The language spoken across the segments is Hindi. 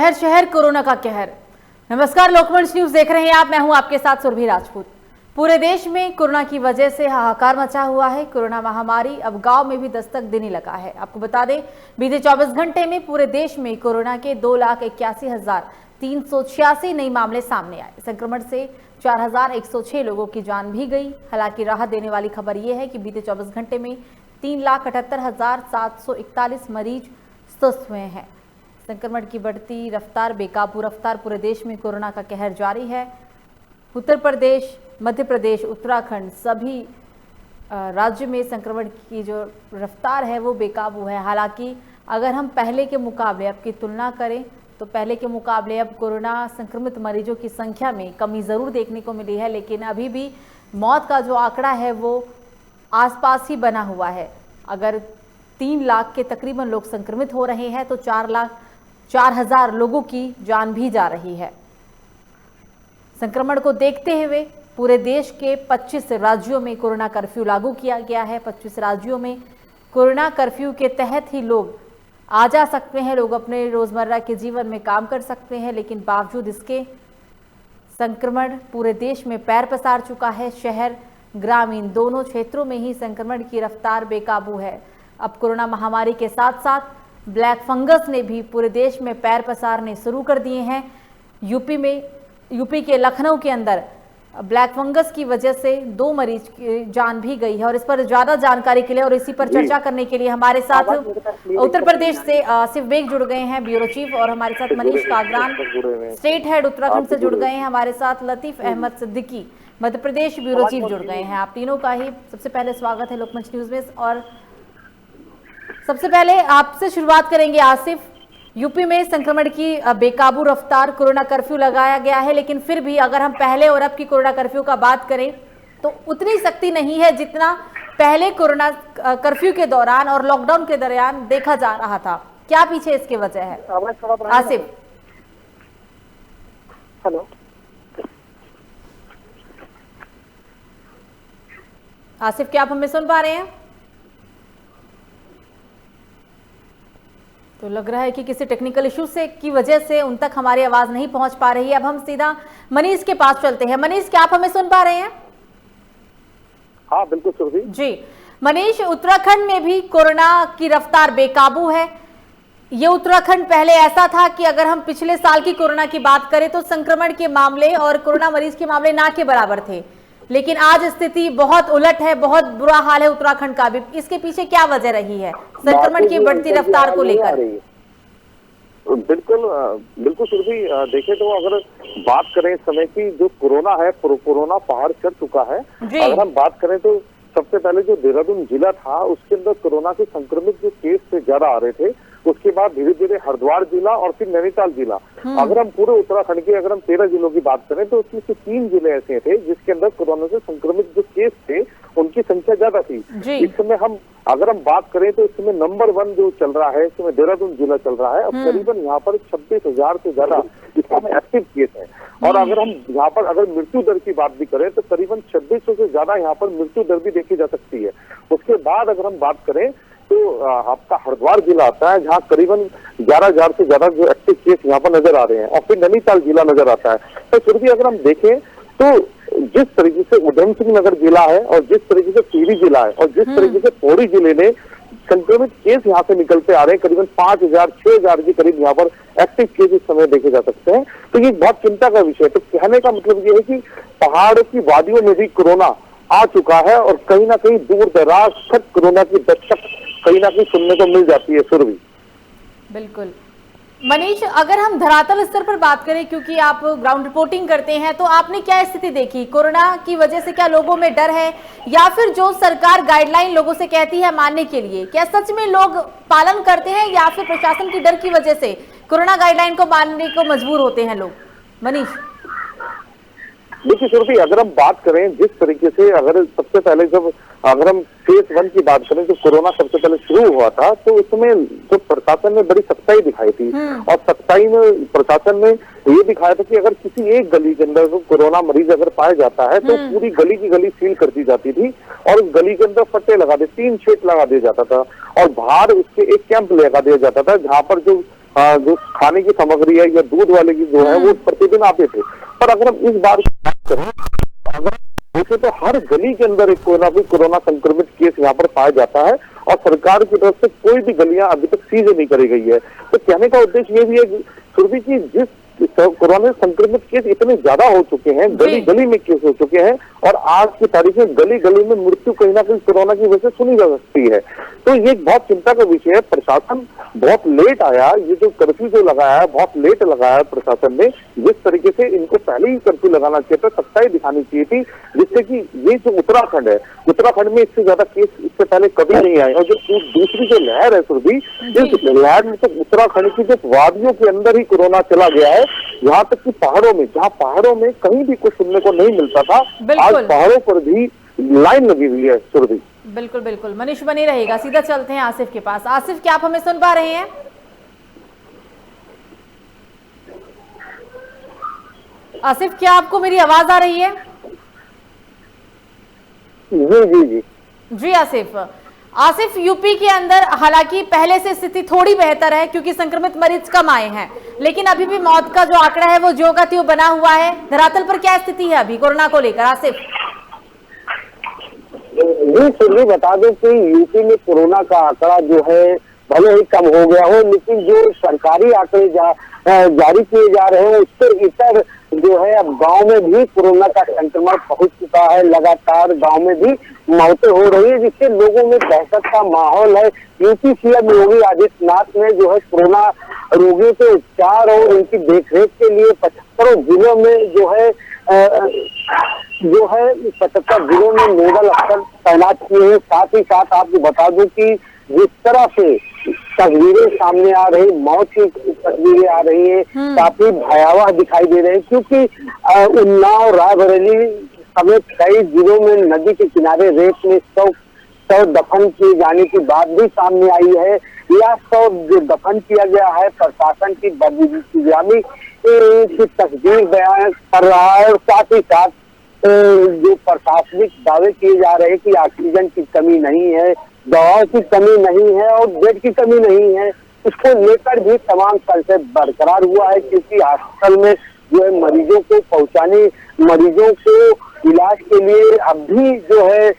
शहर शहर कोरोना का कहर। नमस्कार, लोकमंच न्यूज देख रहे हैं आप। मैं हूं आपके साथ सुरभि राजपूत। पूरे देश में कोरोना की वजह से हाहाकार मचा हुआ है। कोरोना महामारी अब गांव में भी दस्तक देने लगा है। आपको बता दें, बीते 24 घंटे में पूरे देश में कोरोना के 2,81,386 नए मामले सामने आए। संक्रमण से 4,106 लोगों की जान भी गई। हालांकि राहत देने वाली खबर यह है कि बीते 24 घंटे में 3,78,741 मरीज स्वस्थ हुए हैं। संक्रमण की बढ़ती रफ्तार, बेकाबू रफ्तार, पूरे देश में कोरोना का कहर जारी है। उत्तर प्रदेश, मध्य प्रदेश, उत्तराखंड, सभी राज्य में संक्रमण की जो रफ्तार है वो बेकाबू है। हालांकि अगर हम पहले के मुकाबले अब की तुलना करें तो पहले के मुकाबले अब कोरोना संक्रमित मरीजों की संख्या में कमी ज़रूर देखने को मिली है, लेकिन अभी भी मौत का जो आंकड़ा है वो आसपास ही बना हुआ है। अगर 3 लाख के तकरीबन लोग संक्रमित हो रहे हैं तो 4,000 लोगों की जान भी जा रही है। संक्रमण को देखते हुए पूरे देश के 25 राज्यों में कोरोना कर्फ्यू लागू किया गया है। 25 राज्यों में कोरोना कर्फ्यू के तहत ही लोग आ जा सकते हैं, लोग अपने रोजमर्रा के जीवन में काम कर सकते हैं, लेकिन बावजूद इसके संक्रमण पूरे देश में पैर पसार चुका है। शहर ग्रामीण दोनों क्षेत्रों में ही संक्रमण की रफ्तार बेकाबू है। अब कोरोना महामारी के साथ साथ ब्लैक फंगस ने भी पूरे देश में पैर पसारने शुरू कर दिए हैं। यूपी के लखनऊ के अंदर ब्लैक फंगस की वजह से 2 मरीज की जान भी गई है। और इस पर ज्यादा जानकारी के लिए और इसी पर चर्चा करने के लिए हमारे साथ उत्तर प्रदेश से आसिफ बेग जुड़ गए हैं, ब्यूरो चीफ, और हमारे साथ मनीष कागरान, स्टेट हेड उत्तराखंड से जुड़ गए हैं। हमारे साथ लतीफ अहमद सिद्दीकी, मध्य प्रदेश ब्यूरो चीफ जुड़ गए हैं। आप तीनों का ही सबसे पहले स्वागत है लोकमंच न्यूज में। और सबसे पहले आपसे शुरुआत करेंगे आसिफ। यूपी में संक्रमण की बेकाबू रफ्तार, कोरोना कर्फ्यू लगाया गया है, लेकिन फिर भी अगर हम पहले और अब की कोरोना कर्फ्यू का बात करें तो उतनी सख्ती नहीं है जितना पहले कोरोना कर्फ्यू के दौरान और लॉकडाउन के दौरान देखा जा रहा था। क्या पीछे इसकी वजह है आसिफ? हेलो आसिफ, क्या आप हमें सुन पा रहे हैं? तो लग रहा है कि किसी टेक्निकल इशू से की वजह से उन तक हमारी आवाज नहीं पहुंच पा रही है। अब हम सीधा मनीष के पास चलते हैं। मनीष, क्या आप हमें सुन पा रहे हैं? हाँ बिल्कुल सुरभि जी। मनीष, उत्तराखंड में भी कोरोना की रफ्तार बेकाबू है। ये उत्तराखंड पहले ऐसा था कि अगर हम पिछले साल की कोरोना की बात करें तो संक्रमण के मामले और कोरोना मरीज के मामले ना के बराबर थे, लेकिन आज स्थिति बहुत उलट है, बहुत बुरा हाल है उत्तराखंड का भी। इसके पीछे क्या वजह रही है संक्रमण की बढ़ती रफ्तार को लेकर? बिल्कुल सुरभि, देखें तो अगर बात करें इस समय की जो कोरोना है, कोरोना पहाड़ चढ़ चुका है। अगर हम बात करें तो सबसे पहले जो देहरादून जिला था उसके अंदर कोरोना के संक्रमित जो केस से ज्यादा आ रहे थे, उसके बाद धीरे धीरे हरिद्वार जिला और फिर नैनीताल जिला। अगर हम पूरे उत्तराखंड के अगर हम 13 जिलों की बात करें तो उसमें से 3 जिले ऐसे थे जिसके अंदर कोरोना से संक्रमित जो केस थे उनकी संख्या ज्यादा थी। इस समय अगर हम बात करें तो इस समय नंबर 1 जो चल रहा है, इस समय देहरादून जिला चल रहा है। अब करीबन यहाँ पर 26,000 से ज्यादा इसमें एक्टिव केस है। और अगर हम यहाँ पर अगर मृत्यु दर की बात भी करें तो करीबन 2600 से ज्यादा यहाँ पर मृत्यु दर भी देखी जा सकती है। उसके बाद अगर हम बात करें तो आपका हरिद्वार जिला आता है जहाँ करीबन 11,000 से ज्यादा जो एक्टिव केस यहाँ पर नजर आ रहे हैं, और फिर नैनीताल जिला नजर आता है। तो फिर भी अगर हम देखें तो जिस तरीके से उधम सिंह नगर जिला है और जिस तरीके से टिहरी जिला है और जिस तरीके से पौड़ी जिले ने संक्रमित केस यहाँ से निकलते आ रहे हैं, करीबन 5,000 6,000 के करीब यहाँ पर एक्टिव केस इस समय देखे जा सकते हैं। तो ये बहुत चिंता का विषय है। तो कहने का मतलब ये है कि पहाड़ की वादियों में भी कोरोना आ चुका है और कहीं ना कहीं दूर दराज तक कोरोना की दस्तक कहीं ना कहीं सुनने को मिल जाती है सुरभि। बिल्कुल मनीष, अगर हम धरातल स्तर पर बात करें, क्योंकि आप ग्राउंड रिपोर्टिंग करते हैं, तो आपने क्या स्थिति देखी? कोरोना की वजह से क्या लोगों में डर है, या फिर जो सरकार गाइडलाइन लोगों से कहती है मानने के लिए, क्या सच में लोग पालन करते हैं, या फिर प्रशासन की डर की वजह से कोरोना गाइडलाइन को मानने को मजबूर होते हैं लोग? मनीष देखिए सुरभि, अगर हम बात करें जिस तरीके से अगर सबसे पहले जब अगर हम फेज 1 की बात करें तो कोरोना सबसे पहले शुरू हुआ था तो उसमें जो प्रशासन ने बड़ी सख्ताई दिखाई थी। और सख्ताई में प्रशासन ने ये दिखाया था कि अगर किसी एक गली के अंदर कोरोना मरीज अगर पाया जाता है तो पूरी गली की गली सील कर दी जाती थी और उस गली के अंदर फट्टे लगा दे, 3 शेड लगा दिया जाता था और बाहर उसके एक कैंप लगा दिया जाता था जहाँ पर जो जो खाने की सामग्री है या दूध वाले की जो है वो प्रतिदिन आते थे। पर अगर हम इस बार की बात करें, अगर देखें तो हर गली के अंदर एक कोई ना कोई कोरोना संक्रमित केस यहाँ पर पाया जाता है और सरकार की तरफ से कोई भी गलियां अभी तक सीज नहीं करी गई है। तो कहने का उद्देश्य ये भी है सुरभि की जिस कोरोना संक्रमित केस इतने ज्यादा हो चुके हैं, गली गली में केस हो चुके हैं और आज की तारीख में गली गली में मृत्यु कहीं ना कहीं कोरोना की वजह से सुनी जा सकती है। तो ये एक बहुत चिंता का विषय है। प्रशासन बहुत लेट आया, ये जो कर्फ्यू जो लगाया है बहुत लेट लगाया प्रशासन ने। जिस तरीके से इनको पहले ही कर्फ्यू लगाना चाहिए था, सच्चाई दिखानी चाहिए थी, जिससे कि ये जो उत्तराखंड है, उत्तराखंड में इससे ज्यादा केस इससे पहले कभी नहीं आए। और जो दूसरी जो लहर है सुरभि, इस लहर में तो उत्तराखंड की जो वादियों के अंदर ही कोरोना चला गया है, यहाँ तक कि पहाड़ों में, जहाँ पहाड़ों में कहीं भी कुछ सुनने को नहीं मिलता था, आज पहाड़ों पर भी लाइन लगी हुई है सुरभि। बिल्कुल बिल्कुल, मनीष बनी रहेगा। सीधा चलते हैं आसिफ के पास। आसिफ, क्या आप हमें सुन पा रहे हैं? आसिफ, क्या आपको मेरी आवाज आ रही है? जी जी जी जी आसिफ, यूपी के अंदर हालांकि पहले से स्थिति थोड़ी बेहतर है क्योंकि संक्रमित मरीज कम आए हैं, लेकिन अभी भी मौत का जो आंकड़ा है वो ज्यों का त्यों बना हुआ है। धरातल पर क्या स्थिति है अभी कोरोना को लेकर? आसिफ जी सुरभि, बता दो कि यूपी में कोरोना का आंकड़ा जो है भले ही कम हो गया हो, लेकिन जो सरकारी आंकड़े जारी किए जा रहे हैं उससे इतर जो है अब गांव में भी कोरोना का संक्रमण पहुंच चुका है। लगातार गांव में भी मौतें हो रही है, जिससे लोगों में दहशत का माहौल है। यूपी सीएम योगी आदित्यनाथ ने जो है कोरोना रोगियों के उपचार और उनकी देखरेख के लिए 75 जिलों में जो है 75 जिलों में नोडल अफसर तैनात किए हैं। साथ ही साथ आपको बता दूं कि जिस तरह से तस्वीरें सामने आ रही, मौत की तस्वीरें आ रही है, काफी भयावह दिखाई दे रहे हैं, क्योंकि उन्नाव, रायबरेली समेत कई जिलों में नदी के किनारे रेत में शव दफन किए जाने की बात भी सामने आई है। यह शव जो दफन किया गया है प्रशासन की बदनामी की तस्वीर बयान कर रहा है। और साथ ही साथ जो प्रशासनिक दावे किए जा रहे हैं कि ऑक्सीजन की कमी नहीं है, दवाओं की कमी नहीं है और बेड की कमी नहीं है, उसको लेकर भी तमाम संशय बरकरार हुआ है। क्योंकि हॉस्पिटल में जो है मरीजों को पहुंचाने, मरीजों को इलाज के लिए अब भी जो है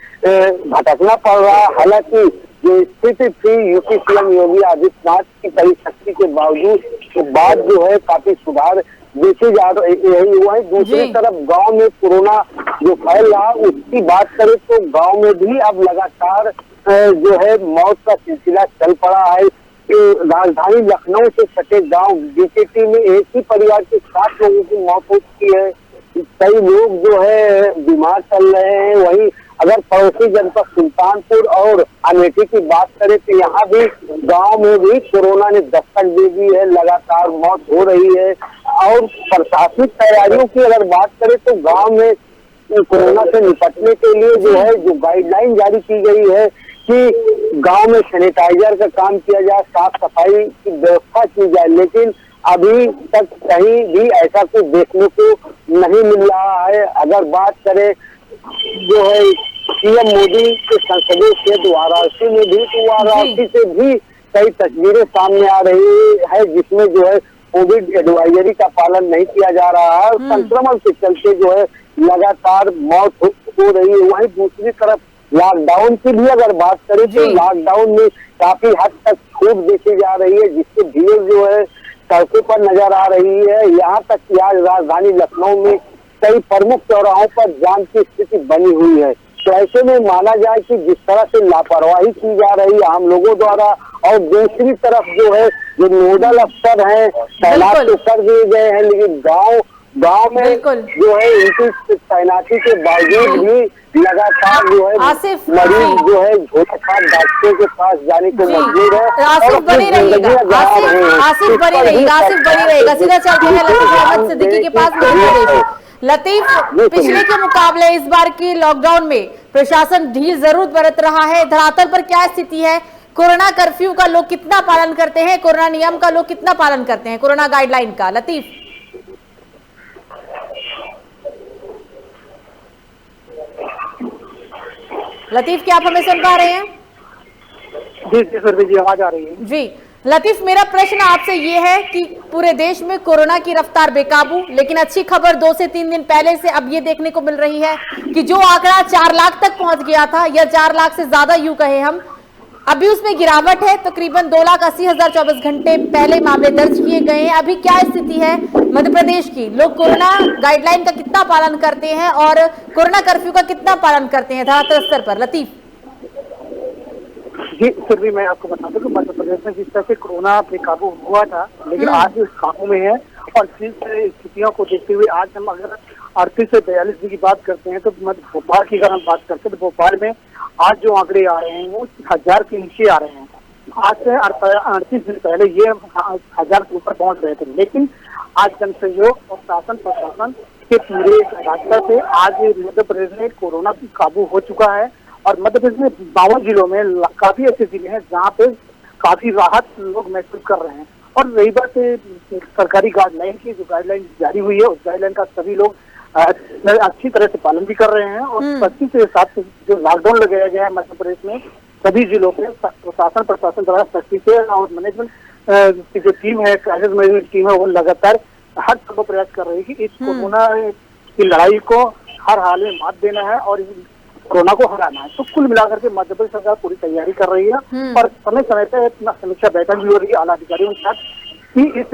भटकना पड़ रहा है। हालांकि जो स्थिति थी यूपी सीएम योगी आदित्यनाथ की कड़ी शक्ति के बावजूद तो बात जो है काफी सुधार देखी जा रही हुआ है। दूसरी तरफ गांव में कोरोना जो फैल रहा उसकी बात करें तो गांव में भी अब लगातार जो है मौत का सिलसिला चल पड़ा है। राजधानी लखनऊ से सटे गांव बीकेटी में एक ही परिवार के 7 लोगों की मौत हो चुकी है। कई लोग जो है बीमार चल रहे हैं। वहीं अगर पड़ोसी जनपद सुल्तानपुर और अमेठी की बात करें तो यहाँ भी गांव में भी कोरोना ने दस्तक दे दी है, लगातार मौत हो रही है। और प्रशासनिक तैयारियों की अगर बात करें तो गांव में कोरोना से निपटने के लिए जो है जो गाइडलाइन जारी की गई है कि गांव में सैनिटाइजर का काम किया जाए, साफ सफाई की व्यवस्था की जाए, लेकिन अभी तक कहीं भी ऐसा कुछ देखने को नहीं मिल रहा है। अगर बात करें जो है सीएम मोदी के संसदीय क्षेत्र वाराणसी में भी, तो वाराणसी से भी कई तस्वीरें सामने आ रही है जिसमें जो है कोविड एडवाइजरी का पालन नहीं किया जा रहा है। संक्रमण के चलते जो है लगातार मौत हो रही है। वहीं दूसरी तरफ लॉकडाउन की भी अगर बात करें तो लॉकडाउन में काफी हद तक छूट देखी जा रही है, जिससे भीड़ जो है सड़कों पर नजर आ रही है। यहाँ तक कि आज राजधानी लखनऊ में कई प्रमुख चौराहों पर जाम की स्थिति बनी हुई है। तो ऐसे में माना जाए कि जिस तरह से लापरवाही की जा रही है आम लोगों द्वारा, और दूसरी तरफ जो है जो नोडल अफसर हैं तैनात तो कर दिए गए हैं, लेकिन गांव में जो है इनकी तैनाती के बावजूद भी लगातार जो है मरीज जो है झोला खान डॉक्टरों के पास जाने को मजबूर है। आसिफ बनी रहेगा, आसिफ बनी रहेगा। सीधा चलते हैं लतीफ अहमद सिद्दीकी के पास। लतीफ, पिछले के मुकाबले इस बार की लॉकडाउन में प्रशासन ढील जरूर बरत रहा है। धरातल पर क्या स्थिति है? कोरोना कर्फ्यू का लोग कितना पालन करते हैं? कोरोना नियम का लोग कितना पालन करते हैं? कोरोना गाइडलाइन का? लतीफ क्या आप हमें सुन पा रहे हैं? जी सर जी, आवाज आ रही है। जी, लतीफ, मेरा प्रश्न आपसे ये है कि पूरे देश में कोरोना की रफ्तार बेकाबू, लेकिन अच्छी खबर 2 से 3 दिन पहले से अब ये देखने को मिल रही है कि जो आंकड़ा 4 लाख तक पहुंच गया था, या 4 लाख से ज्यादा यूं कहे हम, अभी उसमें गिरावट है। तकरीबन 2,80,000 24 घंटे पहले मामले दर्ज किए गए हैं। अभी क्या स्थिति है मध्य प्रदेश की? लोग कोरोना गाइडलाइन का कितना पालन करते हैं और कोरोना कर्फ्यू का कितना पालन करते हैं धरातल स्तर पर? लतीफ जी, फिर भी मैं आपको बता दूं कि मध्य प्रदेश में जिस तरह से कोरोना पे काबू हुआ था, लेकिन आज इस काबू में है। और जिस स्थितियों को देखते हुए आज हम अगर 38 से 42 दिन की बात करते हैं, तो भोपाल की अगर हम बात करते हैं तो भोपाल में आज जो आंकड़े आ रहे हैं वो 1000 के नीचे आ रहे हैं। आज से 38 दिन पहले ये 1000 के ऊपर पहुंच रहे थे, लेकिन आज जनसहयोग और शासन प्रशासन के पूरे रास्ते से आज मध्य प्रदेश में कोरोना काबू हो चुका है। और मध्य प्रदेश में 52 जिलों में काफी ऐसे जिले हैं जहाँ पे काफी राहत लोग महसूस कर रहे हैं। और रही बात सरकारी गाइडलाइन की, जो गाइडलाइन जारी हुई है उस गाइडलाइन का सभी लोग अच्छी तरह से पालन भी कर रहे हैं। और 25 से 7 जो लॉकडाउन लगाया गया है मध्य प्रदेश में सभी जिलों में प्रशासन द्वारा सख्ती से, और मैनेजमेंट की जो टीम है, क्राइसिस मैनेजमेंट टीम है, वो लगातार हर संभव प्रयास कर रही है कि इस कोरोना की लड़ाई को हर हाल में मात देना है और कोरोना को हराना है। तो कुल मिलाकर के मध्य प्रदेश सरकार पूरी तैयारी कर रही है और समय समय पर समीक्षा बैठक भी हो रही है आला अधिकारियों के साथ कि इस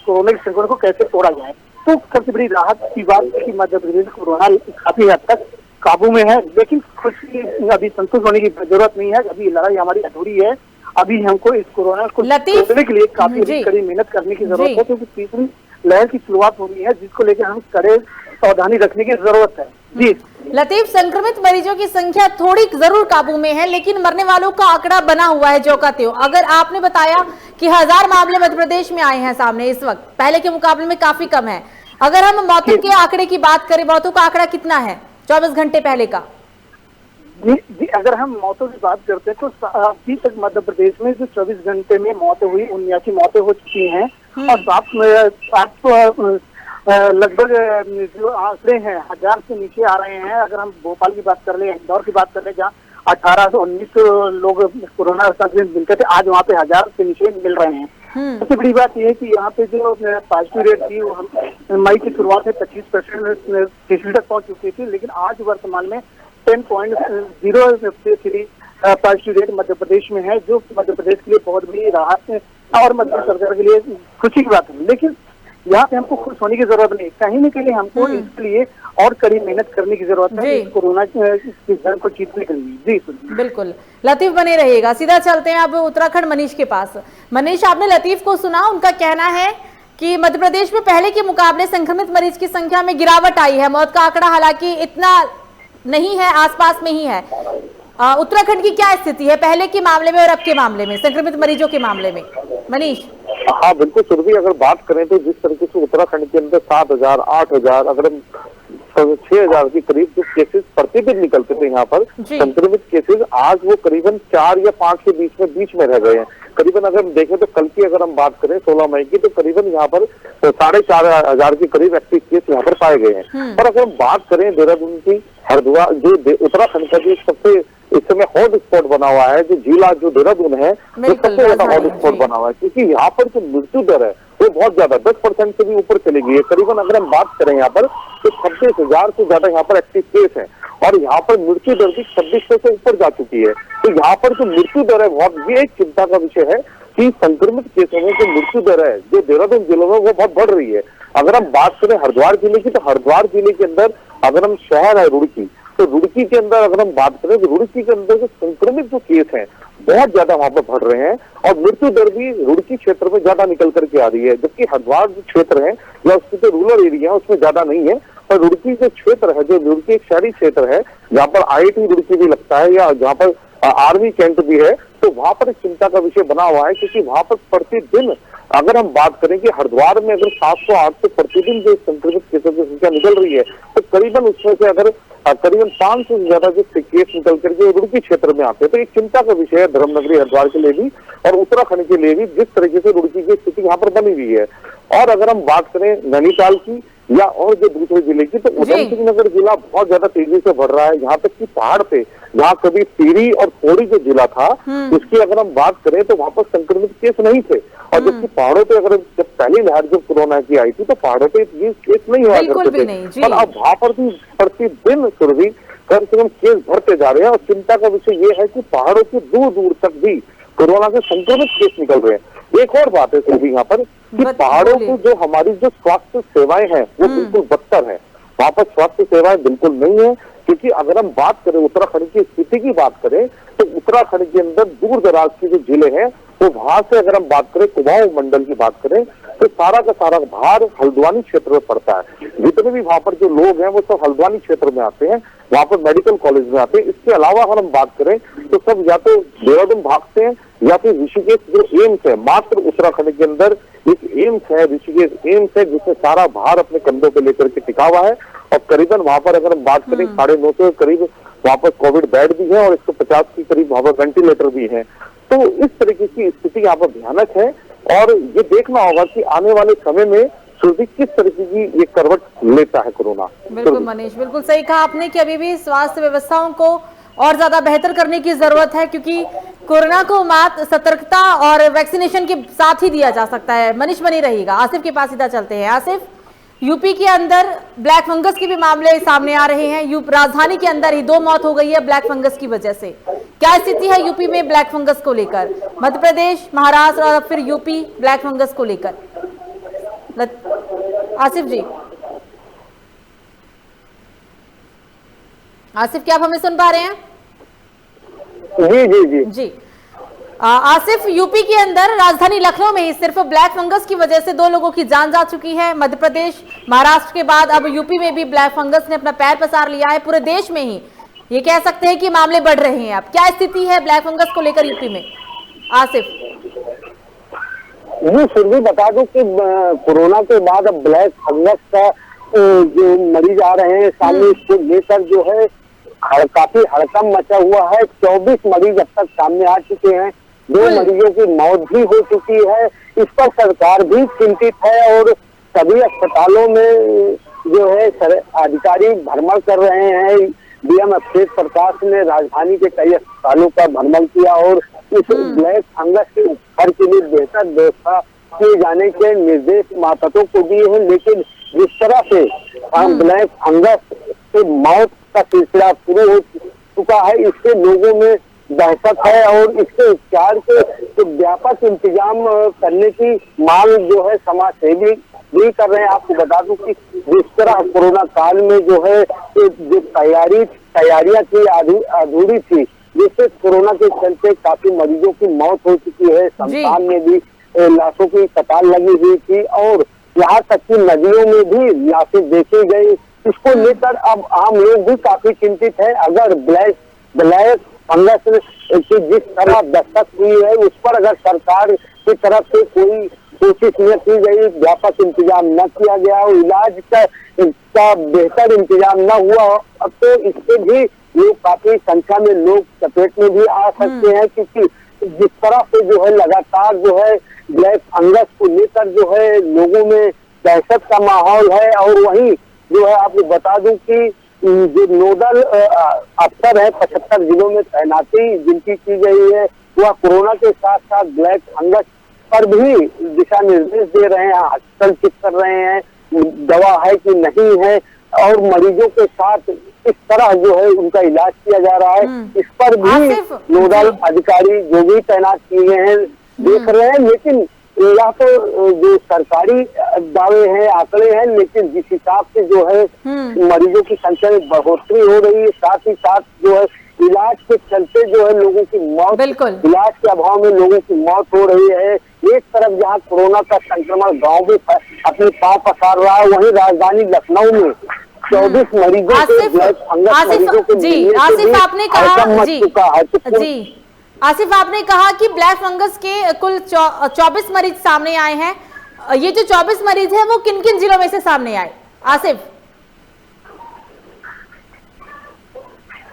कोरोना के संक्रमण को कैसे तोड़ा जाए। तो सबसे बड़ी राहत की बात है कि मध्य प्रदेश कोरोना काफी हद तक काबू में है, लेकिन खुशी अभी संतुष्ट होने की जरूरत नहीं है। अभी लड़ाई हमारी अधूरी है। अभी हमको इस कोरोना को तोड़ने के लिए काफी कड़ी मेहनत करने की जरूरत है, क्योंकि तीसरी लहर की शुरुआत हो रही है जिसको लेकर हम कड़े सावधानी रखने की जरूरत है। जी लतीफ, संक्रमित मरीजों की संख्या थोड़ी जरूर काबू में है, लेकिन मरने वालों का आंकड़ा बना हुआ है जो का त्यों। अगर आपने बताया कि 1000 मामले मध्य प्रदेश में आए हैं सामने इस वक्त, पहले के मुकाबले में काफी कम है। अगर हम मौतों के आंकड़े की बात करें, मौतों का आंकड़ा कितना है 24 घंटे पहले का? जी, अगर हम मौतों की बात करते हैं तो अभी तक मध्य प्रदेश में जो 24 घंटे में मौतें हुई 79 मौतें हो चुकी हैं। और लगभग जो आंकड़े हैं 1000 से नीचे आ रहे हैं। अगर हम भोपाल की बात कर ले, इंदौर की बात कर ले, जहाँ 1819 लोग कोरोना संक्रमित मिलते थे, आज वहाँ पे 1000 से नीचे मिल रहे हैं। सबसे बड़ी बात यह है कि यहाँ पे जो पॉजिटिव रेट थी वो मई की शुरुआत में 25% तक पहुंच चुकी थी, लेकिन आज वर्तमान में 10.03 पॉजिटिव रेट मध्य प्रदेश में है, जो मध्य प्रदेश के लिए बहुत बड़ी राहत है और मध्य सरकार के लिए खुशी की बात है। लेकिन यहाँ पे हमको खुश होने की जरूरत नहीं, कहीं न कहीं हमको इसके लिए और कड़ी मेहनत करने की जरूरत है कोरोना की जंग को जीतने के लिए। जी बिल्कुल, लतीफ बने रहिएगा। सीधा चलते हैं अब उत्तराखंड मनीष के पास। मनीष, आपने लतीफ को सुना, उनका कहना है कि मध्य प्रदेश में पहले के मुकाबले संक्रमित मरीज की संख्या में गिरावट आई है। मौत का आंकड़ा हालांकि इतना नहीं है, आसपास में ही है। उत्तराखंड की क्या स्थिति है पहले के मामले में और अब के मामले में, संक्रमित मरीजों के मामले में? मनीष। हाँ बिल्कुल सुरभि, अगर बात करें तो जिस तरीके से उत्तराखंड के अंदर 7000, 8000, अगर 6000 के करीब जो केसेस प्रतिदिन निकलते थे यहाँ पर संक्रमित केसेस, आज वो करीबन 4 या 5 के बीच में रह गए हैं। करीबन अगर हम देखें तो कल की अगर हम बात करें 16 मई की, तो करीबन यहाँ पर 4500 के करीब एक्टिव केस यहाँ पर पाए गए हैं। और अगर हम बात करें देहरादून की, हरिद्वार, जो उत्तराखंड का जो सबसे इस समय हॉट स्पॉट बना हुआ है, जो जिला जो देहरादून है वो सबसे ज्यादा हॉट स्पॉट बना हुआ है, क्योंकि यहाँ पर जो मृत्यु दर है वो बहुत ज्यादा 10% से भी ऊपर चली गई है। करीबन अगर हम बात करें यहाँ पर तो 26,000 से ज्यादा यहाँ पर एक्टिव केस है और यहाँ पर मृत्यु दर भी 2600 से ऊपर जा चुकी है। तो यहाँ पर जो मृत्यु दर है बहुत, ये एक चिंता का विषय है कि संक्रमित केसों में जो मृत्यु दर है जो देहरादून जिलों में वो बहुत बढ़ रही है। अगर हम बात करें हरिद्वार जिले की, तो हरिद्वार जिले के अंदर अगर हम शहर है रुड़की, तो रुड़की के अंदर अगर हम बात करें तो रुड़की के अंदर जो संक्रमित जो केस हैं बहुत ज्यादा वहां पर बढ़ रहे हैं और मृत्यु दर भी रुड़की क्षेत्र में ज्यादा निकल करके आ रही है, जबकि हरिद्वार जो क्षेत्र है या उसके जो रूरल एरिया है उसमें ज्यादा नहीं है। पर रुड़की जो क्षेत्र है, जो रुड़की एक शहरी क्षेत्र है जहाँ पर IIT रुड़की भी लगता है या जहाँ पर आर्मी कैंट भी है, तो वहां पर एक चिंता का विषय बना हुआ है, क्योंकि वहां पर प्रतिदिन अगर हम बात करें कि हरिद्वार में अगर 700-800 प्रतिदिन जो संक्रमित केसों की संख्या निकल रही है, तो करीबन उसमें से अगर करीबन 500 से ज्यादा जो केस निकल करके रुड़की क्षेत्र में आते हैं, तो एक चिंता का विषय है धर्मनगरी हरिद्वार के लिए भी और उत्तराखंड के लिए भी, जिस तरीके से रुड़की की स्थिति यहाँ पर बनी हुई है। और अगर हम बात करें नैनीताल की, या और जो दूसरे जिले की, तो उधम सिंह नगर जिला बहुत ज्यादा तेजी से बढ़ रहा है। यहाँ तक कि पहाड़ पे, जहाँ कभी टिहरी और पौड़ी जो जिला था उसकी अगर हम बात करें तो वहां पर संक्रमित केस नहीं थे, और जबकि पहाड़ों पे अगर जब पहली लहर जब कोरोना की आई थी तो पहाड़ों पे ये केस नहीं हुआ करते थे, और अब वहां पर भी प्रतिदिन सुरभि कम से कम केस बढ़ते जा रहे हैं। और चिंता का विषय ये है कि पहाड़ों के दूर दूर तक भी कोरोना से संक्रमित केस निकल रहे हैं। एक और बात है सुरभि यहाँ पर कि पहाड़ों की जो हमारी जो स्वास्थ्य सेवाएं हैं वो बिल्कुल बदतर है। वहां पर स्वास्थ्य सेवाएं बिल्कुल नहीं है, क्योंकि अगर हम बात करें उत्तराखंड की स्थिति की बात करें तो उत्तराखंड के अंदर दूर दराज के जो जिले हैं तो वहां से अगर हम बात करें, कुमाऊं मंडल की बात करें तो सारा का सारा भार हल्द्वानी क्षेत्र में पड़ता है। जितने भी वहां पर जो लोग हैं वो सब हल्द्वानी क्षेत्र में आते हैं, वहां पर मेडिकल कॉलेज में आते हैं। इसके अलावा अगर हम बात करें तो सब या तो देहरादून भागते हैं या फिर ऋषिकेश जो एम्स है, मात्र उत्तराखंड के अंदर एक एम्स है, ऋषिकेश एम्स है, जिसमें सारा भार अपने कंधों पे लेकर के टिका हुआ है। और करीबन वहां पर अगर हम बात करें 950 के करीब वहां पर कोविड बेड भी है और 150 के करीब वहां पर वेंटिलेटर भी है। तो इस तरीके की स्थिति यहाँ पर भयानक है, और ये देखना होगा कि आने वाले समय में सुरभि किस तरीके की ये करवट लेता है कोरोना। बिल्कुल मनीष, बिल्कुल सही कहा आपने कि अभी भी स्वास्थ्य व्यवस्थाओं को और ज्यादा बेहतर करने की जरूरत है, क्योंकि कोरोना को मात सतर्कता और वैक्सीनेशन के साथ ही दिया जा सकता है। मनीष बनी रहिएगा। आसिफ के पास सीधा चलते हैं। आसिफ, यूपी के अंदर ब्लैक फंगस के भी मामले सामने आ रहे हैं। राजधानी के अंदर ही 2 मौत हो गई है ब्लैक फंगस की वजह से। क्या स्थिति है यूपी में ब्लैक फंगस को लेकर? मध्य प्रदेश, महाराष्ट्र और फिर यूपी ब्लैक फंगस को लेकर। आसिफ जी, आसिफ क्या आप हमें सुन पा रहे हैं? जी जी जी जी। आसिफ, यूपी के अंदर राजधानी लखनऊ में ही सिर्फ ब्लैक फंगस की वजह से 2 लोगों की जान जा चुकी है। मध्य प्रदेश, महाराष्ट्र के बाद अब यूपी में भी ब्लैक फंगस ने अपना पैर पसार लिया है। पूरे देश में ही ये कह सकते हैं कि मामले बढ़ रहे हैं। अब क्या स्थिति है ब्लैक फंगस को लेकर यूपी में? आसिफ जी, फिर भी बता दूं कि कोरोना के बाद अब ब्लैक फंगस का जो मरीज आ रहे हैं सामने, इसको लेकर जो है काफी हड़कंप मचा हुआ है। 24 मरीज अब तक सामने आ चुके हैं, 2 मरीजों की मौत भी हो चुकी है। इस पर सरकार भी चिंतित है और सभी अस्पतालों में जो है अधिकारी भ्रमण कर रहे हैं। डीएम अभिषेक प्रकाश ने राजधानी के कई अस्पतालों का भ्रमण किया और इस ब्लैक फंगस के उपचार के लिए बेहतर व्यवस्था किए जाने के निर्देश मातहतों को दिए हैं। लेकिन जिस तरह से ब्लैक फंगस से मौत का सिलसिला शुरू हो चुका है, इससे लोगों में दहशत है और इसके उपचार के तो व्यापक इंतजाम करने की मांग जो है समाज सेवी भी कर रहे हैं। आपको बता दूं कि जिस तरह कोरोना काल में जो है जो तैयारियां थी अधूरी थी, जिससे कोरोना के चलते काफी मरीजों की मौत हो चुकी है। शमशान में भी लाशों की कतार लगी हुई थी और यहाँ तक कि नदियों में भी लाशें देखी गई। इसको लेकर अब आम लोग भी काफी चिंतित है। अगर ब्लैक फंगस की जिस तरह दस्तक हुई है उस पर अगर सरकार की तरफ से कोई कोशिश न की गई, व्यापक इंतजाम न किया गया और इलाज का बेहतर इंतजाम न हुआ, अब तो इससे भी लोग काफी संख्या में लोग चपेट में भी आ सकते हैं। क्योंकि जिस तरह से जो है लगातार जो है ब्लैक फंगस को लेकर जो है लोगों में दहशत का माहौल है। और वहीं जो है आपको बता दूं कि जो नोडल अफसर है 75 जिलों में तैनाती जिनकी की गई है, वह कोरोना के साथ साथ ब्लैक फंगस पर भी दिशा निर्देश दे रहे हैं, हॉस्पिटल चेक कर रहे हैं, दवा है कि नहीं है और मरीजों के साथ इस तरह जो है उनका इलाज किया जा रहा है। इस पर भी नोडल अधिकारी जो भी तैनात किए गए हैं देख रहे हैं। लेकिन यह तो जो सरकारी दावे हैं, आंकड़े हैं, लेकिन जिस हिसाब से जो है मरीजों की संख्या में बढ़ोतरी हो रही है, साथ ही साथ जो है इलाज के चलते जो है लोगों की मौत, इलाज के अभाव में लोगों की मौत हो रही है। एक तरफ जहां कोरोना का संक्रमण गांव में अपने पांव पसार रहा है, वहीं राजधानी लखनऊ में 24 मरीजों के ब्लैक फंगस मरीजों के आसिफ आपने कहा जी आसिफ आपने कहा कि ब्लैक फंगस के कुल 24 मरीज सामने आए हैं। ये जो 24 मरीज हैं वो किन किन जिलों में से सामने आए? आसिफ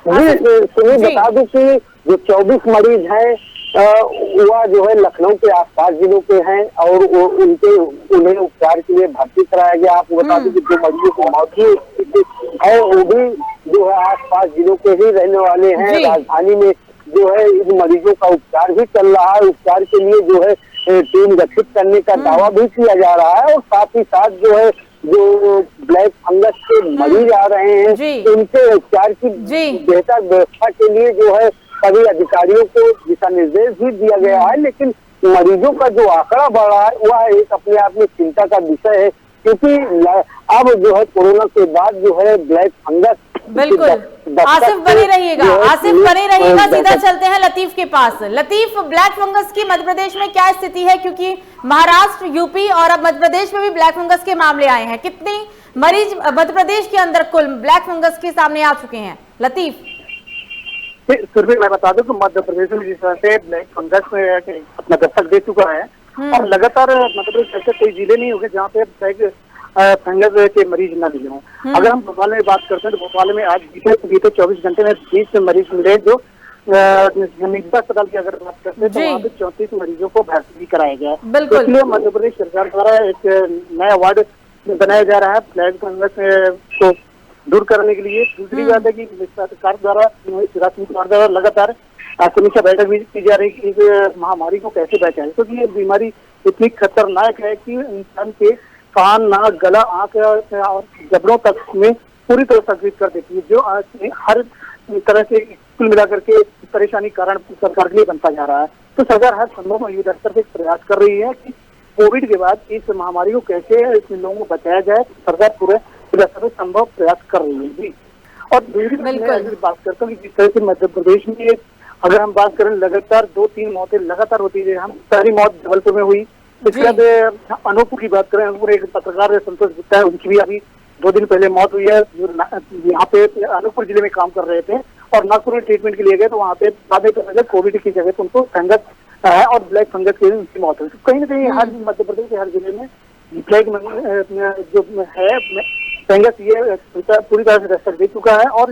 जी, बता दूं कि जो 24 मरीज हैं वह जो है लखनऊ के आसपास जिलों के हैं और उन्हें उपचार के लिए भर्ती कराया गया। आपको बता दें कि जो मरीजों को मौत है वो भी जो है आसपास जिलों के ही रहने वाले हैं। राजधानी में जो है इन मरीजों का उपचार भी चल रहा है। उपचार के लिए जो है टीम गठित करने का दावा भी किया जा रहा है और साथ ही साथ जो है जो ब्लैक फंगस के मरीज आ रहे हैं उनके उपचार की बेहतर व्यवस्था के लिए जो है सभी अधिकारियों को दिशा निर्देश भी दिया गया है। लेकिन मरीजों का जो आंकड़ा बढ़ रहा है वह एक अपने आप में चिंता का विषय है, क्योंकि अब जो है कोरोना के बाद जो है ब्लैक फंगस। बिल्कुल, आसिफ बने रहिएगा, सीधा चलते हैं लतीफ के पास। लतीफ, ब्लैक फंगस की मध्य प्रदेश में क्या स्थिति है, क्योंकि महाराष्ट्र, यूपी और अब मध्य प्रदेश में भी ब्लैक फंगस के मामले आए हैं। कितने मरीज मध्य प्रदेश के अंदर कुल ब्लैक फंगस के सामने आ चुके हैं? लतीफ फिर भी मैं बता दूं कि मध्य प्रदेश में जिस तरह से ब्लैक फंगस अपना दस्तक दे चुका है और लगातार मध्य प्रदेश ऐसे कोई जिले नहीं होंगे जहाँ पे ब्लैक फंगस के मरीज न मिले हों। अगर हम भोपाल में बात करते हैं तो भोपाल में आज बीते 24 घंटे में 20 मरीज मिले जो निजी अस्पताल की अगर बात करते हैं तो वहाँ पे 34 मरीजों को भर्ती कराया गया है। तो इसलिए मध्य प्रदेश सरकार द्वारा एक नया वार्ड बनाया जा रहा है ब्लैक फंगस को दूर करने के लिए। दूसरी बात है कि सरकार द्वारा लगातार समीक्षा बैठक भी की जा रही है कि इस महामारी को कैसे बचाएं, क्योंकि ये बीमारी इतनी खतरनाक है कि इंसान के कान, नाक, गला, आंख और जबड़ों तक में पूरी तरह संक्रमित कर देती है, जो हर तरह से कुल मिलाकर के परेशानी कारण सरकार के लिए बनता जा रहा है। तो सरकार हर संभव युद्ध स्तर पर प्रयास कर रही है कि कोविड के बाद इस महामारी को कैसे लोगों को बचाया जाए। सरकार पूरे संभव प्रयास कर रही है जी। और दूसरी बात करता हूँ जिस तरह से मध्य प्रदेश में अगर हम बात करें लगातार 2-3 मौतें लगातार होती है। हम पहली मौत जबलपुर में हुई, इसके बाद अनूपपुर की बात करें, अनूपपुर एक पत्रकार संतोष गुप्ता है, उनकी भी अभी 2 दिन पहले मौत हुई है, जो यहाँ पे अनूपपुर जिले में काम कर रहे थे और नागपुर में ट्रीटमेंट के लिए गए तो वहाँ पे कोविड की जगह उनको फंगस है और ब्लैक फंगस की उनकी मौत हुई। तो कहीं ना कहीं हर मध्य प्रदेश के हर जिले में ब्लैक जो है फंगस ये पूरी तरह से दस्तक दे चुका है और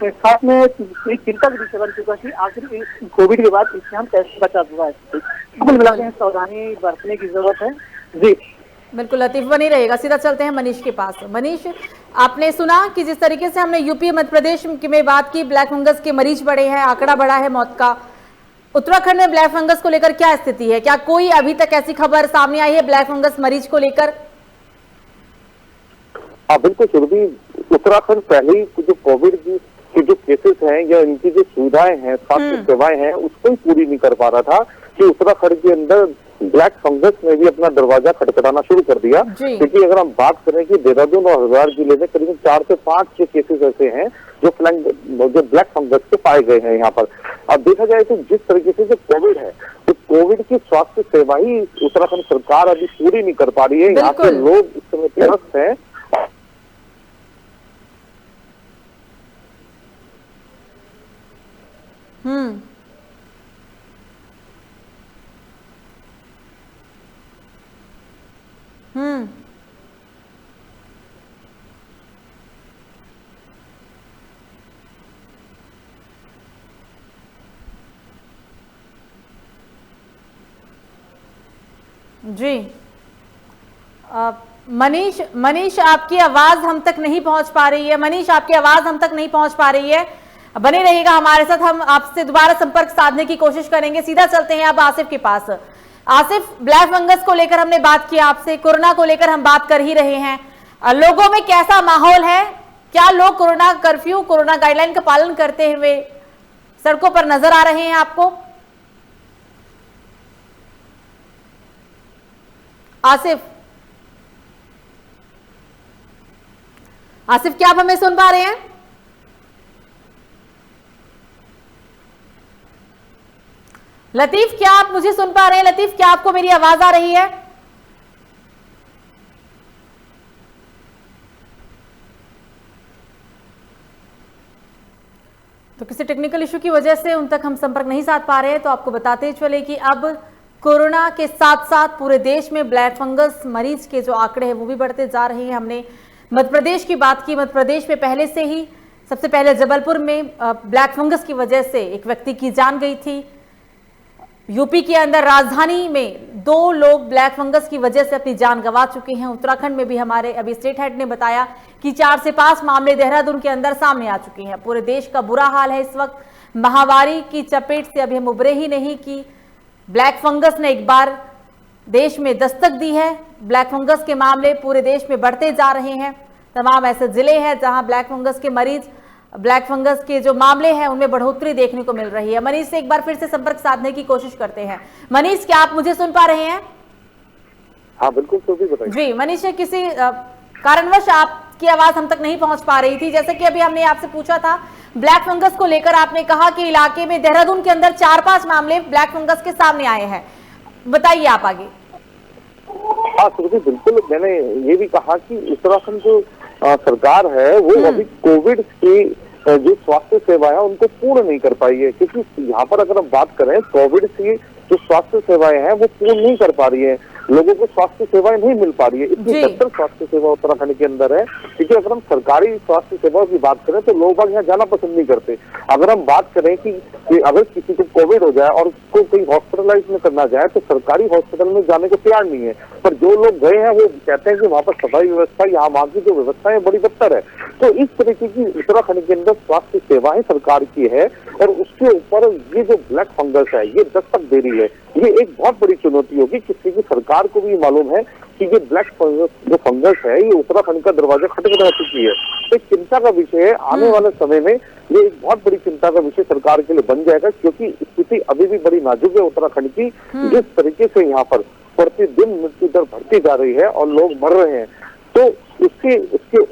साथ में एक चिंता का विषय बन चुका है कि आखिर कोविड के बाद इससे हम कैसे बचा हुआ है। कुल मिलाकर के सावधानी बरतने की जरूरत है जी। बिल्कुल, लतीफ बनी रहेगा। सीधा चलते हैं मनीष के पास। मनीष, आपने सुना कि जिस तरीके से हमने यूपी मध्य प्रदेश में बात की, ब्लैक फंगस के मरीज बढ़े हैं, आंकड़ा बढ़ा है मौत का। उत्तराखंड में ब्लैक फंगस को लेकर क्या स्थिति है? क्या कोई अभी तक ऐसी खबर सामने आई है ब्लैक फंगस मरीज को लेकर? हाँ बिल्कुल सुरभि, उत्तराखंड पहले जो कोविड के जो केसेस हैं या इनकी जो सुविधाएं हैं, स्वास्थ्य सेवाएं हैं, उसको ही पूरी नहीं कर पा रहा था कि उत्तराखंड के अंदर ब्लैक फंगस ने भी अपना दरवाजा खटखटाना शुरू कर दिया। क्योंकि अगर हम बात करें कि देहरादून और हरिद्वार जिले में करीब 4 से 5 केसेस ऐसे हैं जो ब्लैक फंगस के पाए गए हैं यहाँ पर। अब देखा जाए तो जिस तरीके से जो कोविड है, तो कोविड की स्वास्थ्य सेवा ही उत्तराखंड सरकार अभी पूरी नहीं कर पा रही है। यहाँ के लोग इस समय त्रस्त हैं। जी मनीष, आपकी आवाज हम तक नहीं पहुंच पा रही है। मनीष, आपकी आवाज हम तक नहीं पहुंच पा रही है। बने रहिएगा हमारे साथ, हम आपसे दोबारा संपर्क साधने की कोशिश करेंगे। सीधा चलते हैं अब आसिफ के पास। आसिफ, ब्लैक फंगस को लेकर हमने बात की आपसे, कोरोना को लेकर हम बात कर ही रहे हैं। लोगों में कैसा माहौल है? क्या लोग कोरोना कर्फ्यू, कोरोना गाइडलाइन का पालन करते हुए सड़कों पर नजर आ रहे हैं आपको? आसिफ, क्या आप हमें सुन पा रहे हैं? लतीफ, क्या आप मुझे सुन पा रहे हैं? लतीफ, क्या आपको मेरी आवाज आ रही है? तो किसी टेक्निकल इशू की वजह से उन तक हम संपर्क नहीं साध पा रहे हैं। तो आपको बताते चले कि अब कोरोना के साथ साथ पूरे देश में ब्लैक फंगस मरीज के जो आंकड़े हैं वो भी बढ़ते जा रहे हैं। हमने मध्य प्रदेश की बात की। मध्य प्रदेश में पहले से ही सबसे पहले जबलपुर में ब्लैक फंगस की वजह से एक व्यक्ति की जान गई थी। यूपी के अंदर राजधानी में 2 लोग ब्लैक फंगस की वजह से अपनी जान गंवा चुके हैं। उत्तराखंड में भी हमारे अभी स्टेट हेड ने बताया कि 4 से 5 मामले देहरादून के अंदर सामने आ चुके हैं। पूरे देश का बुरा हाल है इस वक्त। महामारी की चपेट से अभी हम उभरे ही नहीं कि ब्लैक फंगस ने एक बार देश में दस्तक दी है। ब्लैक फंगस के मामले पूरे देश में बढ़ते जा रहे हैं। तमाम ऐसे जिले हैं जहां ब्लैक फंगस के मरीज, ब्लैक फंगस के जो मामले हैं उनमें बढ़ोतरी देखने को मिल रही है। मनीष से एक बार फिर से संपर्क साधने की कोशिश करते हैं। मनीष, क्या आप मुझे सुन पा रहे हैं? हाँ बिल्कुल, तो भी बताइए। जी मनीष, किसी कारणवश आपकी आवाज हम तक नहीं पहुंच पा रही थी। जैसे कि अभी हमने आपसे पूछा था ब्लैक फंगस को लेकर, आपने कहा कि इलाके में देहरादून के अंदर 4-5 मामले ब्लैक फंगस के सामने आए हैं। बताइए आप आगे। हाँ सुरभि, बिल्कुल, मैंने ये भी कहा कि उत्तराखंड जो सरकार है वो अभी कोविड की जो स्वास्थ्य सेवा है उनको पूर्ण नहीं कर पाई है, क्योंकि यहाँ पर अगर हम बात करें कोविड की जो स्वास्थ्य सेवाएं हैं वो पूर्ण नहीं कर पा रही है, लोगों को स्वास्थ्य सेवाएं नहीं मिल पा रही है। इतनी बेहतर स्वास्थ्य सेवा उत्तराखंड के अंदर है, क्योंकि अगर हम सरकारी स्वास्थ्य सेवाओं की बात करें तो लोग यहाँ जाना पसंद नहीं करते। अगर हम बात करें कि अगर किसी को कोविड हो जाए और उसको कहीं हॉस्पिटलाइज में करना जाए तो सरकारी हॉस्पिटल में जाने को तैयार नहीं है, पर जो लोग गए हैं वो कहते हैं कि वहाँ पर सफाई व्यवस्था, यहाँ वहाँ की जो व्यवस्था है बड़ी बदतर है। तो इस तरीके की उत्तराखंड के अंदर स्वास्थ्य सेवाएं सरकार की है और उसके ऊपर ये जो ब्लैक फंगस है ये दस्तक दे रही है। ये एक बहुत बड़ी चुनौती होगी, किसी की सरकार को भी मालूम है कि ये ब्लैक फंगस जो फंगस है ये उत्तराखंड का दरवाजा खटखटा चुकी है। एक चिंता का विषय है, आने वाले समय में ये एक बहुत बड़ी चिंता का विषय सरकार के लिए बन जाएगा, क्योंकि स्थिति अभी भी बड़ी नाजुक है उत्तराखंड की। जिस तरीके से यहाँ पर प्रतिदिन मृत्यु दर बढ़ती जा रही है और लोग मर रहे हैं, तो उसके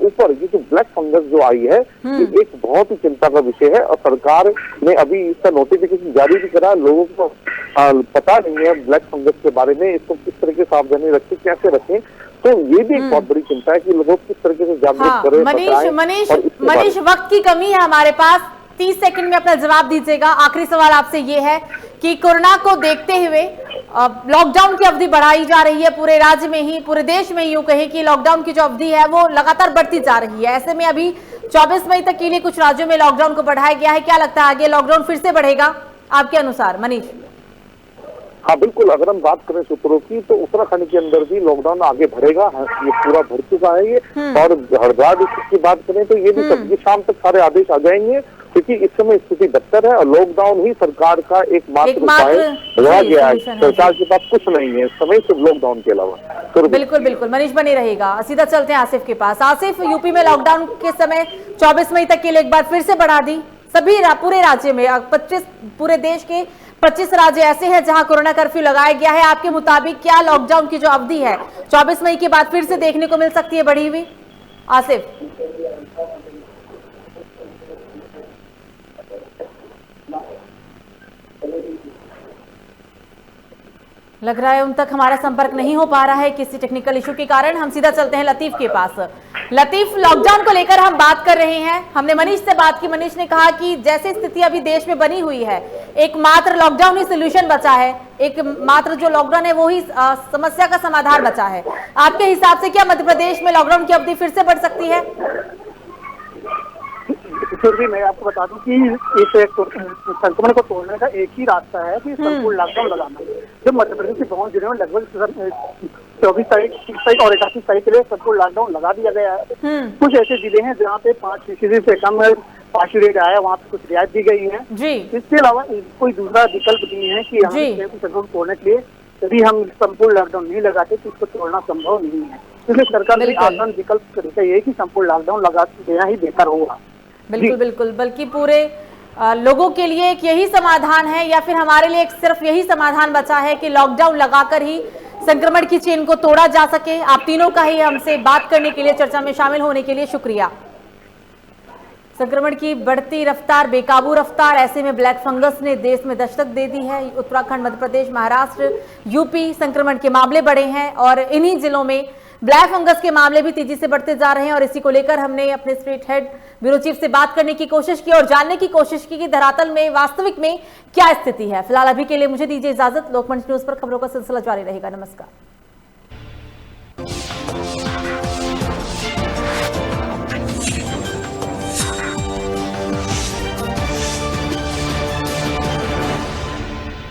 ऊपर ये जो ब्लैक फंगस जो आई है ये एक बहुत ही चिंता का विषय है। और सरकार ने अभी इसका नोटिफिकेशन जारी भी करा, लोगों को पता नहीं है ब्लैक फंगस के बारे में, इसको किस तरह की सावधानी रखें, कैसे रखें। तो ये भी एक बहुत बड़ी चिंता है कि लोगों किस तरीके से जागरूक करें। मनीष, वक्त की कमी है हमारे पास, 30 सेकंड में अपना जवाब दीजिएगा। आखिरी सवाल आपसे ये है कि कोरोना को देखते हुए लॉकडाउन की अवधि बढ़ाई जा रही है पूरे राज्य में ही, पूरे देश में यूं कहे कि लॉकडाउन की जो अवधि है वो लगातार बढ़ती जा रही है। ऐसे में अभी 24 मई तक के लिए कुछ राज्यों में लॉकडाउन को बढ़ाया गया है। क्या लगता है आगे लॉकडाउन फिर से बढ़ेगा आपके अनुसार? मनीष। हाँ बिल्कुल, अगर हम बात करें सूत्रों की तो उत्तराखंड के अंदर भी लॉकडाउन आगे बढ़ेगा, ये पूरा बढ़ चुका है ये। और हरिद्वार डिस्ट्रिक्ट की बात करें तो ये भी ये शाम तक सारे आदेश आ जाएंगे, क्योंकि इस समय स्थिति बदतर है और लॉकडाउन ही सरकार का एकमात्र उपाय रह गया है। सरकार के पास कुछ नहीं है इस समय सिर्फ लॉकडाउन के अलावा। बिल्कुल बिल्कुल, मनीष बने रहेगा। सीधा चलते हैं आसिफ के पास। आसिफ, यूपी में लॉकडाउन के समय 24 मई तक के लिए एक बार फिर से बढ़ा दी सभी पूरे राज्य में। 25 पूरे देश के 25 राज्य ऐसे हैं जहां कोरोना कर्फ्यू लगाया गया है। आपके मुताबिक क्या लॉकडाउन की जो अवधि है 24 मई के बाद फिर से देखने को मिल सकती है बढ़ी हुई? आसिफ। लग रहा है उन तक हमारा संपर्क नहीं हो पा रहा है किसी टेक्निकल इशू के कारण। हम सीधा चलते हैं लतीफ के पास। लतीफ, लॉकडाउन को लेकर हम बात कर रहे हैं। हमने मनीष से बात की, मनीष ने कहा कि जैसे स्थिति अभी देश में बनी हुई है एक मात्र लॉकडाउन ही सोल्यूशन बचा है, एक मात्र जो लॉकडाउन है वो ही समस्या का समाधान बचा है। आपके हिसाब से क्या मध्य प्रदेश में लॉकडाउन की अवधि फिर से बढ़ सकती है? फिर भी मैं आपको बता दूं कि इस संक्रमण को तोड़ने का एक ही रास्ता है कि संपूर्ण लॉकडाउन लगाना। जब मध्य प्रदेश के बहुत जिलों में लगभग 24 तारीख, 30 तारीख और 31 तारीख के लिए संपूर्ण लॉकडाउन लगा दिया गया है। कुछ ऐसे जिले हैं जहाँ पे 5% से कम फांसी रेट आया, वहाँ पे कुछ रियायत दी गई है। इसके अलावा कोई दूसरा विकल्प नहीं है कि हम संक्रमण तोड़ने के लिए यदि हम संपूर्ण लॉकडाउन नहीं लगाते तो इसको तोड़ना संभव नहीं है। इसलिए सरकार ने आसान विकल्प तरीका ये कि संपूर्ण लॉकडाउन लगा देना ही बेहतर होगा। बिल्कुल बिल्कुल, बल्कि पूरे लोगों के लिए एक यही समाधान है या फिर हमारे लिए सिर्फ यही समाधान बचा है कि लॉकडाउन लगाकर ही संक्रमण की चेन को तोड़ा जा सके? आप तीनों का ही हमसे बात करने के लिए, चर्चा में शामिल होने के लिए शुक्रिया। संक्रमण की बढ़ती रफ्तार, बेकाबू रफ्तार, ऐसे में ब्लैक फंगस ने देश में दस्तक दे दी है। उत्तराखंड, मध्य प्रदेश, महाराष्ट्र, यूपी संक्रमण के मामले बढ़े हैं और इन्हीं जिलों में ब्लैक फंगस के मामले भी तेजी से बढ़ते जा रहे हैं। और इसी को लेकर हमने अपने स्टेट हेड ब्यूरो चीफ से बात करने की कोशिश की और जानने की कोशिश की कि धरातल में वास्तविक में क्या स्थिति है। फिलहाल अभी के लिए मुझे दीजिए इजाजत। लोकमंच न्यूज पर खबरों का सिलसिला जारी रहेगा। नमस्कार।